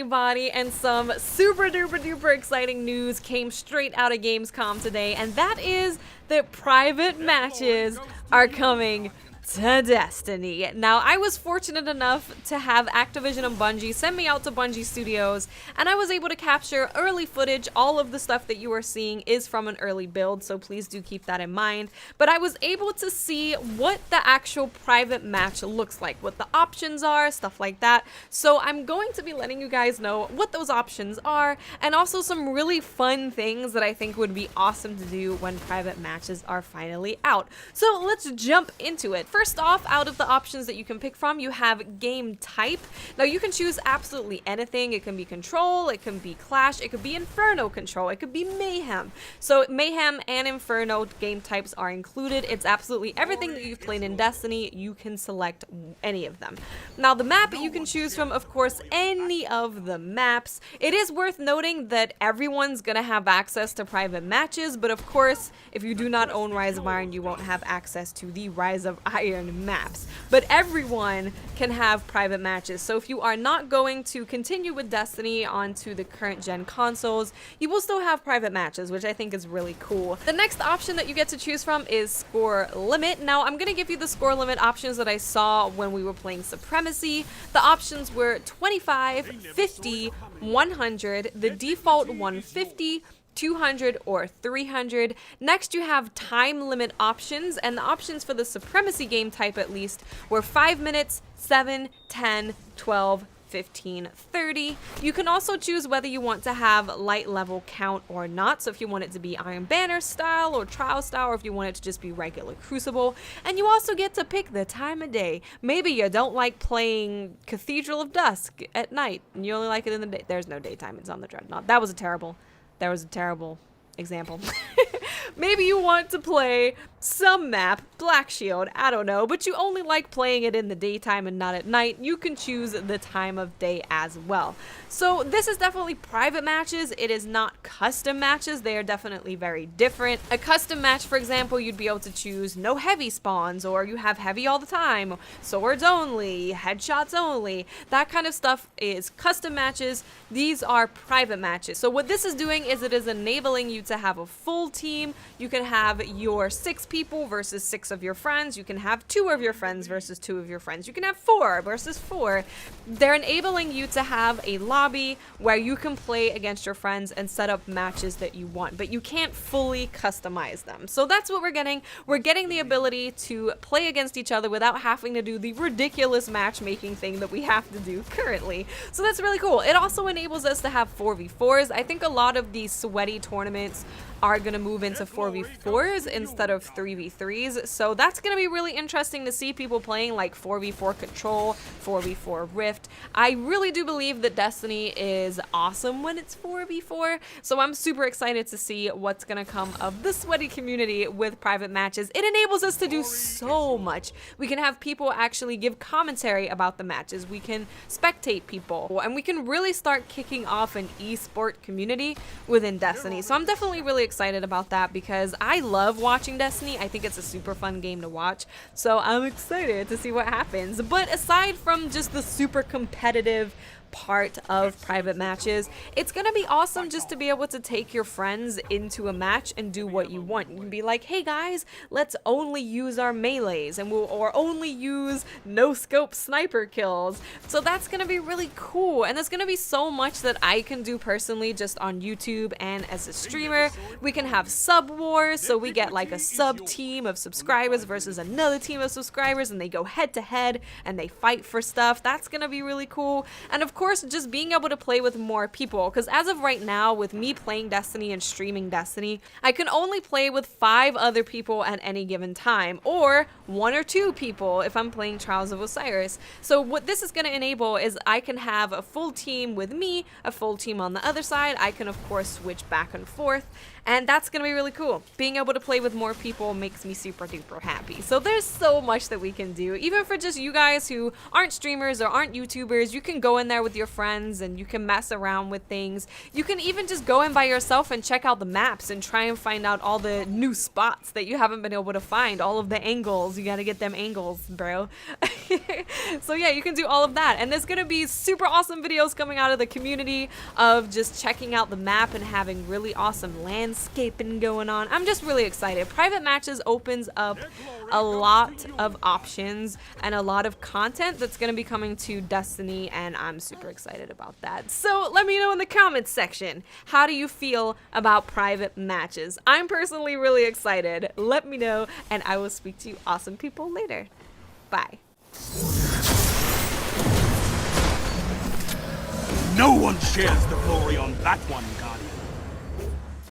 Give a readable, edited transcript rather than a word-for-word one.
everybody, and some super duper duper exciting news came straight out of Gamescom today, and that is that private matches are coming to Destiny. Now, I was fortunate enough to have Activision and Bungie send me out to Bungie Studios, and I was able to capture early footage. All of the stuff that you are seeing is from an early build, so please do keep that in mind. But I was able to see what the actual private match looks like, what the options are, stuff like that. So I'm going to be letting you guys know what those options are, and also some really fun things that I think would be awesome to do when private matches are finally out. So let's jump into it. First off, out of the options that you can pick from, you have game type. Now you can choose absolutely anything. It can be control, it can be clash, it could be inferno control, it could be mayhem. So mayhem and inferno game types are included. It's absolutely everything that you've played in Destiny. You can select any of them. Now the map you can choose from, of course, any of the maps. It is worth noting that everyone's gonna have access to private matches, but of course, if you do not own Rise of Iron, you won't have access to the Rise of Iron maps, but everyone can have private matches. So if you are not going to continue with Destiny onto the current gen consoles, you will still have private matches, which I think is really cool. The next option that you get to choose from is score limit. Now I'm gonna give you the score limit options that I saw when we were playing Supremacy. The options were 25, 50, 100, the default 150, 200 or 300. Next you have time limit options, and the options for the Supremacy game type at least were 5 minutes, 7, 10, 12, 15, 30. You can also choose whether you want to have light level count or not. So if you want it to be Iron Banner style or Trial style, or if you want it to just be regular Crucible. And you also get to pick the time of day. Maybe you don't like playing Cathedral of Dusk at night and you only like it in the day. There's no daytime, it's on the Dreadnought. That was a terrible example. Maybe you want to play some map, Black Shield, I don't know, but you only like playing it in the daytime and not at night. You can choose the time of day as well. So this is definitely private matches. It is not custom matches. They are definitely very different. A custom match, for example, you'd be able to choose no heavy spawns, or you have heavy all the time, swords only, headshots only. That kind of stuff is custom matches. These are private matches. So what this is doing is it is enabling you to have a full team. You can have your 6 people versus 6 of your friends. You can have 2 of your friends versus 2 of your friends. You can have 4 versus 4. They're enabling you to have a lobby where you can play against your friends and set up matches that you want, but you can't fully customize them. So that's what we're getting. We're getting the ability to play against each other without having to do the ridiculous matchmaking thing that we have to do currently. So that's really cool. It also enables us to have 4v4s. I think a lot of these sweaty tournaments are going to move into 4v4s instead of 3v3s. So that's going to be really interesting to see people playing like 4v4 Control, 4v4 Rift. I really do believe that Destiny is awesome when it's 4v4. So I'm super excited to see what's going to come of the sweaty community with private matches. It enables us to do so much. We can have people actually give commentary about the matches. We can spectate people, and we can really start kicking off an esport community within Destiny. So I'm definitely really excited about that because I love watching Destiny. I think it's a super fun game to watch, so I'm excited to see what happens. But aside from just the super competitive part of private matches, it's gonna be awesome just to be able to take your friends into a match and do what you want. You can be like, hey guys, let's only use our melees, and or only use no scope sniper kills. So that's gonna be really cool, and there's gonna be so much that I can do personally just on YouTube and as a streamer. We can have sub wars, so we get like a sub team of subscribers versus another team of subscribers, and they go head to head and they fight for stuff. That's gonna be really cool. And of course, just being able to play with more people, because as of right now, with me playing Destiny and streaming Destiny, I can only play with 5 other people at any given time, or 1 or 2 people if I'm playing Trials of Osiris. So what this is going to enable is I can have a full team with me, a full team on the other side. I can of course switch back and forth, And that's gonna be really cool. Being able to play with more people makes me super duper happy. So there's so much that we can do. Even for just you guys who aren't streamers or aren't YouTubers, you can go in there with your friends and you can mess around with things. You can even just go in by yourself and check out the maps and try and find out all the new spots that you haven't been able to find, all of the angles. You gotta get them angles, bro. So yeah, you can do all of that. And there's gonna be super awesome videos coming out of the community of just checking out the map and having really awesome landscaping going on. I'm just really excited. Private matches opens up a lot of options and a lot of content that's going to be coming to Destiny, and I'm super excited about that. So let me know in the comments section, how do you feel about private matches? I'm personally really excited. Let me know, and I will speak to you awesome people later. Bye. No one shares the glory on that one,